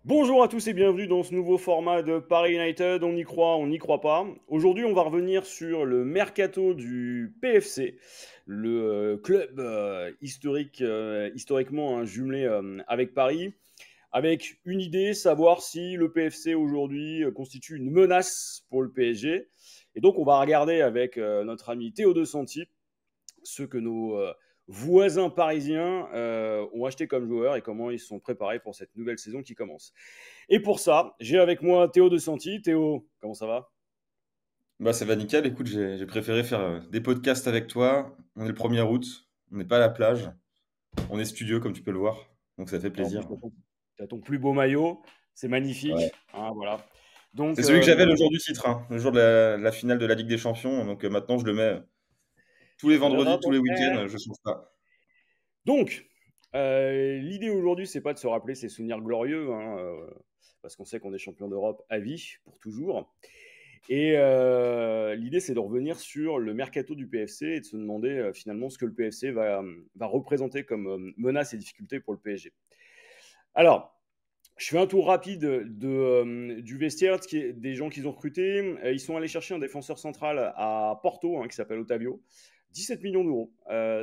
Bonjour à tous et bienvenue dans ce nouveau format de Paris United. On y croit, on n'y croit pas. Aujourd'hui, on va revenir sur le mercato du PFC, le club historiquement, hein, jumelé avec Paris, avec une idée, savoir si le PFC aujourd'hui constitue une menace pour le PSG. Et donc, on va regarder avec notre ami Théo De Santi ce que nos voisins parisiens ont acheté comme joueurs et comment ils sont préparés pour cette nouvelle saison qui commence. Et pour ça, j'ai avec moi Théo De Santi. Théo, comment ça va? Bah, ça va nickel. Écoute, j'ai préféré faire des podcasts avec toi. On est le 1er août, on n'est pas à la plage, on est studio comme tu peux le voir, donc ça fait En plus, plaisir. tu as ton plus beau maillot, c'est Ouais. magnifique, hein, voilà. Donc, C'est celui que j'avais le jour du titre, hein, le jour de la finale de la Ligue des Champions. Donc maintenant, je le mets tous les tu reviendras vendredis, tous dans les le- week-ends, je change pas. Donc, l'idée aujourd'hui, c'est pas de se rappeler ces souvenirs glorieux, hein, parce qu'on sait qu'on est champion d'Europe à vie, pour toujours. Et l'idée, c'est de revenir sur le mercato du PFC et de se demander finalement ce que le PFC va représenter comme menace et difficulté pour le PSG. Alors, je fais un tour rapide du vestiaire, des gens qu'ils ont recrutés. Ils sont allés chercher un défenseur central à Porto, hein, qui s'appelle Otavio. 17 millions d'euros.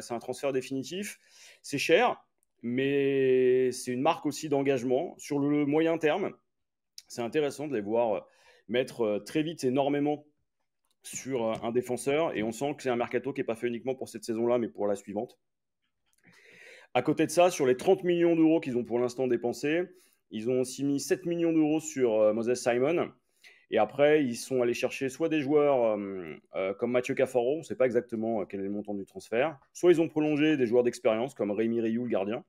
C'est un transfert définitif. C'est cher, mais c'est une marque aussi d'engagement. Sur le moyen terme, c'est intéressant de les voir mettre très vite énormément sur un défenseur. Et on sent que c'est un mercato qui n'est pas fait uniquement pour cette saison-là, mais pour la suivante. À côté de ça, sur les 30 millions d'euros qu'ils ont pour l'instant dépensés, ils ont aussi mis 7 millions d'euros sur Moses Simon. Et après, ils sont allés chercher soit des joueurs comme Mathieu Cafaro, on ne sait pas exactement quel est le montant du transfert, soit ils ont prolongé des joueurs d'expérience comme Rémi Rioux, le gardien.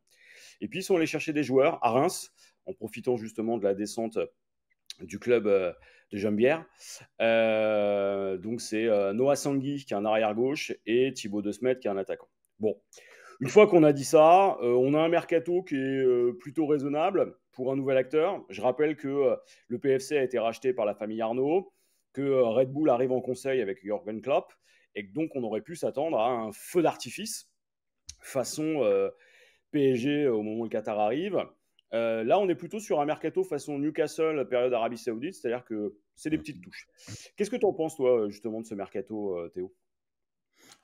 Et puis, ils sont allés chercher des joueurs à Reims, en profitant justement de la descente du club de Jambière. Donc, c'est Noah Sangui qui est un arrière-gauche et Thibaut De Smet qui est un attaquant. Bon, une fois qu'on a dit ça, on a un mercato qui est plutôt raisonnable pour un nouvel acteur. Je rappelle que le PFC a été racheté par la famille Arnaud, que Red Bull arrive en conseil avec Jürgen Klopp, et que donc on aurait pu s'attendre à un feu d'artifice façon PSG au moment où le Qatar arrive. Là, on est plutôt sur un mercato façon Newcastle, période Arabie Saoudite, c'est-à-dire que c'est des petites touches. Qu'est-ce que tu en penses, toi, justement, de ce mercato, Théo?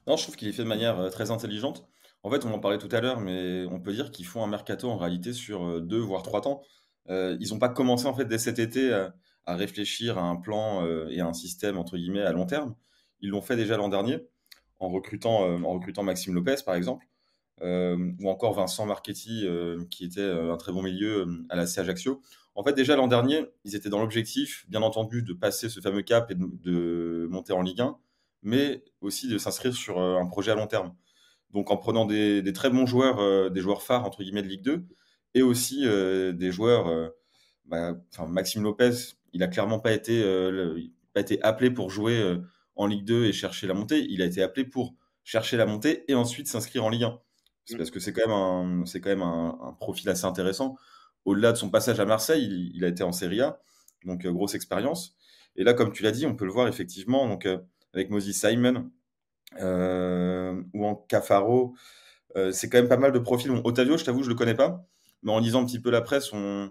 Non, je trouve qu'il est fait de manière très intelligente. En fait, on en parlait tout à l'heure, mais on peut dire qu'ils font un mercato en réalité sur 2 voire 3 temps. Ils n'ont pas commencé en fait dès cet été à réfléchir à un plan et à un système entre guillemets à long terme. Ils l'ont fait déjà l'an dernier en recrutant Maxime Lopez par exemple, ou encore Vincent Marchetti qui était un très bon milieu à la C Ajaccio. En fait, déjà l'an dernier, ils étaient dans l'objectif, bien entendu, de passer ce fameux cap et de monter en Ligue 1, mais aussi de s'inscrire sur un projet à long terme. Donc en prenant des très bons joueurs, des joueurs phares entre guillemets de Ligue 2, et aussi des joueurs, enfin Maxime Lopez, il a clairement pas été appelé pour jouer en Ligue 2 et chercher la montée. Il a été appelé pour chercher la montée et ensuite s'inscrire en Ligue 1. C'est Mm. parce que c'est quand même un profil assez intéressant. Au-delà de son passage à Marseille, il a été en Serie A, donc grosse expérience. Et là, comme tu l'as dit, on peut le voir effectivement, donc avec Moses Simon ou en Cafaro, c'est quand même pas mal de profils. Bon, Otavio, je t'avoue, je le connais pas, mais en lisant un petit peu la presse, on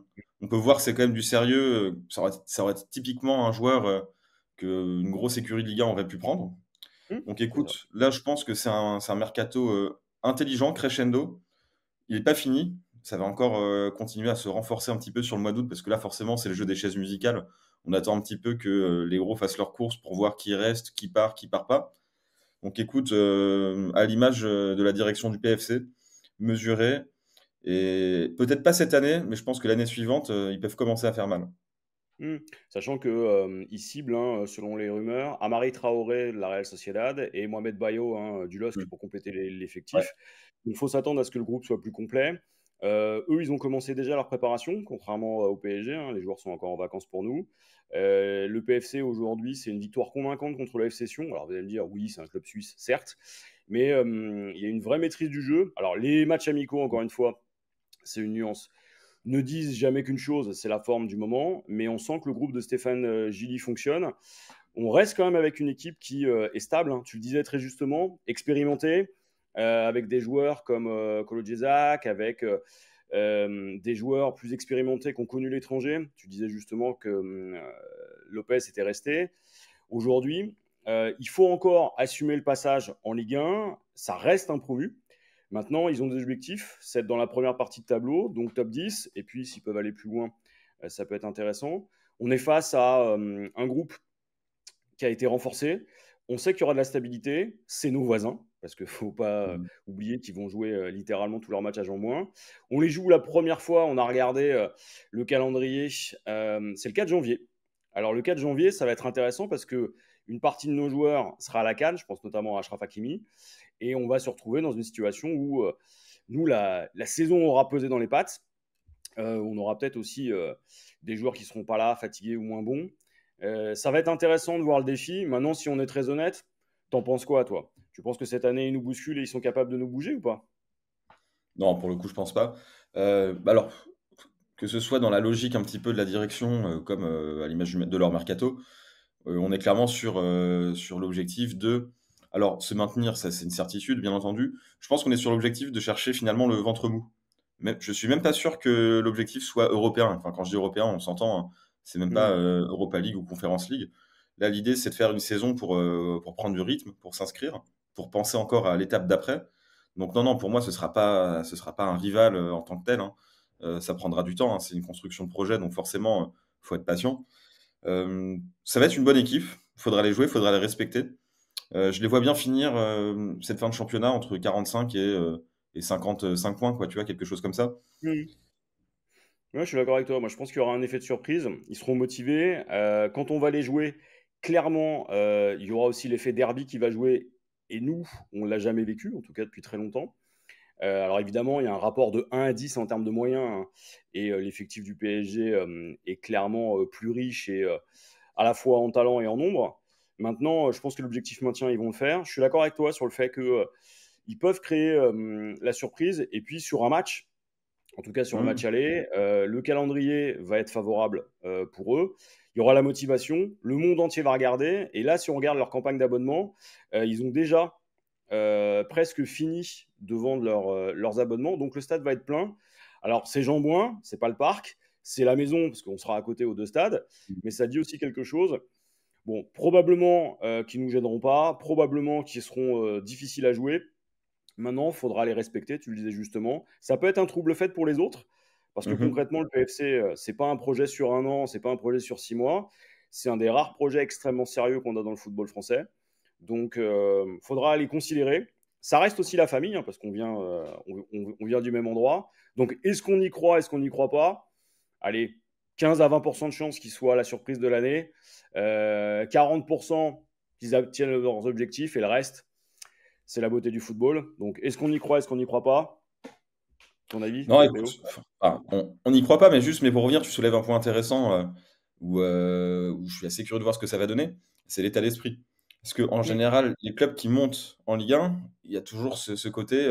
peut voir que c'est quand même du sérieux. Ça aurait été typiquement un joueur qu'une grosse écurie de Ligue 1 aurait pu prendre. Mm. Donc C'est vrai. écoute, là, je pense que c'est un mercato intelligent, crescendo. Il n'est pas fini. Ça va encore continuer à se renforcer un petit peu sur le mois d'août, parce que là, forcément, c'est le jeu des chaises musicales. On attend un petit peu que les gros fassent leur course pour voir qui reste, qui part pas. Donc écoute, à l'image de la direction du PFC, mesurer, et peut-être pas cette année, mais je pense que l'année suivante, ils peuvent commencer à faire mal. Mmh. Sachant que, ils ciblent, hein, selon les rumeurs, Amari Traoré de la Real Sociedad et Mohamed Bayo, hein, du LOSC Mm. pour compléter Ouais. l'effectif. Il faut s'attendre à ce que le groupe soit plus complet. Eux, ils ont commencé déjà leur préparation, contrairement au PSG, hein, les joueurs sont encore en vacances pour nous. Le PFC aujourd'hui, c'est une victoire convaincante contre le FC Sion. Alors vous allez me dire, oui, c'est un club suisse, certes, mais il y a une vraie maîtrise du jeu. Alors les matchs amicaux, encore une fois, c'est une nuance, ne disent jamais qu'une chose, c'est la forme du moment, mais on sent que le groupe de Stéphane Gilly fonctionne. On reste quand même avec une équipe qui est stable, hein, tu le disais très justement, expérimentée, avec des joueurs comme Kolo Djezak, avec des joueurs plus expérimentés qui ont connu l'étranger. Tu disais justement que Lopez était resté. Aujourd'hui, il faut encore assumer le passage en Ligue 1. Ça reste un promu. Maintenant, ils ont des objectifs, c'est être dans la première partie de tableau, donc top 10, et puis s'ils peuvent aller plus loin, ça peut être intéressant. On est face à un groupe qui a été renforcé. On sait qu'il y aura de la stabilité, c'est nos voisins, parce qu'il ne faut pas oublier qu'ils vont jouer littéralement tous leurs matchs à Jean-Bouin. On les joue la première fois, on a regardé le calendrier, c'est le 4 janvier. Alors le 4 janvier, ça va être intéressant parce qu'une partie de nos joueurs sera à la CAN, je pense notamment à Achraf Hakimi, et on va se retrouver dans une situation où nous, la saison aura pesé dans les pattes. On aura peut-être aussi des joueurs qui ne seront pas là, fatigués ou moins bons. Ça va être intéressant de voir le défi. Maintenant, si on est très honnête, t'en penses quoi, toi? Tu penses que cette année, ils nous bousculent et ils sont capables de nous bouger ou pas? Non, pour le coup, je pense pas. Alors, que ce soit dans la logique un petit peu de la direction, comme à l'image de leur mercato, on est clairement sur l'objectif de. Alors, se maintenir, ça c'est une certitude, bien entendu. Je pense qu'on est sur l'objectif de chercher finalement le ventre mou. Mais je suis même pas sûr que l'objectif soit européen. Enfin, quand je dis européen, on s'entend, hein. C'est même pas Europa League ou Conference League. Là, l'idée, c'est de faire une saison pour prendre du rythme, pour s'inscrire, pour penser encore à l'étape d'après. Donc non, non, pour moi, ce sera pas un rival en tant que tel, hein. Ça prendra du temps, hein. C'est une construction de projet, donc forcément, faut être patient. Ça va être une bonne équipe. Il faudra les jouer, il faudra les respecter. Je les vois bien finir cette fin de championnat entre 45 et 55 points, quoi, tu vois, quelque chose comme ça. Mhm. Ouais, je suis d'accord avec toi. Moi, je pense qu'il y aura un effet de surprise. Ils seront motivés. Quand on va les jouer, clairement, il y aura aussi l'effet derby qui va jouer. Et nous, on ne l'a jamais vécu, en tout cas depuis très longtemps. Alors évidemment, il y a un rapport de 1 à 10 en termes de moyens, hein, et l'effectif du PSG est clairement plus riche et à la fois en talent et en nombre. Maintenant, je pense que l'objectif maintien, ils vont le faire. Je suis d'accord avec toi sur le fait que ils peuvent créer la surprise. Et puis sur un match, en tout cas sur un match Mmh. aller, le calendrier va être favorable pour eux. Il y aura la motivation, le monde entier va regarder. Et là, si on regarde leur campagne d'abonnement, ils ont déjà presque fini de vendre leurs abonnements. Donc le stade va être plein. Alors c'est Jean-Bouin, c'est pas le parc, c'est la maison parce qu'on sera à côté aux deux stades. Mais ça dit aussi quelque chose. Bon, probablement qu'ils nous gêneront pas, probablement qu'ils seront difficiles à jouer. Maintenant, il faudra les respecter, tu le disais justement. Ça peut être un trouble fait pour les autres, parce que Mmh. concrètement, le PFC, c'est pas un projet sur un an, c'est pas un projet sur 6 mois. C'est un des rares projets extrêmement sérieux qu'on a dans le football français. Donc, il faudra les considérer. Ça reste aussi la famille, hein, parce qu'on vient, on vient du même endroit. Donc, est-ce qu'on y croit, est-ce qu'on n'y croit pas? Allez, 15 à 20% de chances qu'ils soient la surprise de l'année. 40% qu'ils obtiennent leurs objectifs et le reste, c'est la beauté du football. Donc, est-ce qu'on y croit, est-ce qu'on n'y croit pas? Ton avis, Non, écoute, Théo? enfin, on n'y croit pas, mais juste, mais pour revenir, tu soulèves un point intéressant où je suis assez curieux de voir ce que ça va donner. C'est l'état d'esprit. Parce qu'en Mm. général, les clubs qui montent en Ligue 1, il y a toujours ce côté,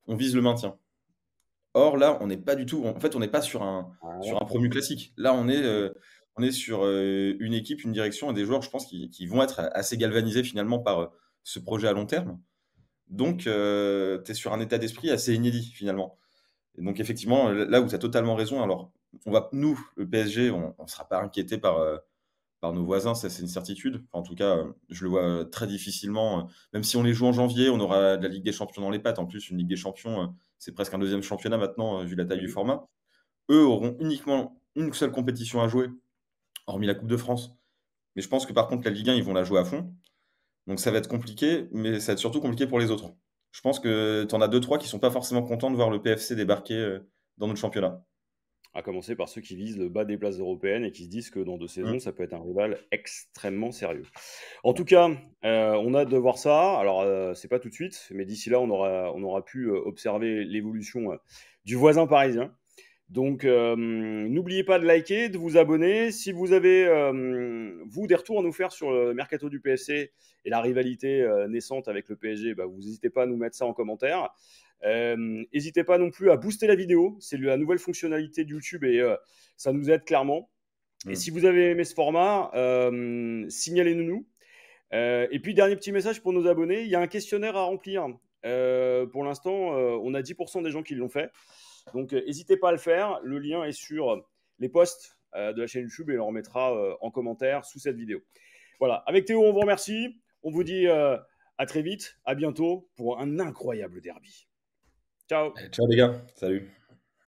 on vise le maintien. Or, là, on n'est pas du tout, en fait, on n'est pas sur un Ouais. promu classique. Là, Mm. on est sur une équipe, une direction et des joueurs, je pense, qui vont être assez galvanisés finalement par ce projet à long terme. Donc, tu es sur un état d'esprit assez inédit finalement. Et donc effectivement, là où tu as totalement raison, alors nous, le PSG, on ne sera pas inquiété par nos voisins, ça c'est une certitude. Enfin, en tout cas, je le vois très difficilement. Même si on les joue en janvier, on aura de la Ligue des Champions dans les pattes. En plus, une Ligue des Champions, c'est presque un deuxième championnat maintenant, vu la taille du Mhm. format. Eux auront uniquement une seule compétition à jouer, hormis la Coupe de France. Mais je pense que par contre, la Ligue 1, ils vont la jouer à fond. Donc ça va être compliqué, mais ça va être surtout compliqué pour les autres. Je pense que tu en as deux, trois qui sont pas forcément contents de voir le PFC débarquer dans notre championnat. À commencer par ceux qui visent le bas des places européennes et qui se disent que dans 2 saisons, Mm. ça peut être un rival extrêmement sérieux. En tout cas, on a hâte de voir ça. Alors, c'est pas tout de suite, mais d'ici là, on aura pu observer l'évolution du voisin parisien. Donc, n'oubliez pas de liker, de vous abonner. Si vous avez, vous, des retours à nous faire sur le mercato du PSC et la rivalité naissante avec le PSG, bah, vous n'hésitez pas à nous mettre ça en commentaire. N'hésitez pas non plus à booster la vidéo. C'est la nouvelle fonctionnalité de YouTube et ça nous aide clairement. Et Mm. si vous avez aimé ce format, signalez-nous. Et puis, dernier petit message pour nos abonnés, il y a un questionnaire à remplir. Pour l'instant, on a 10% des gens qui l'ont fait. Donc, n'hésitez pas à le faire. Le lien est sur les posts de la chaîne YouTube et on le remettra en commentaire sous cette vidéo. Voilà, avec Théo, on vous remercie. On vous dit à très vite, à bientôt pour un incroyable derby. Ciao. Ciao les gars, salut.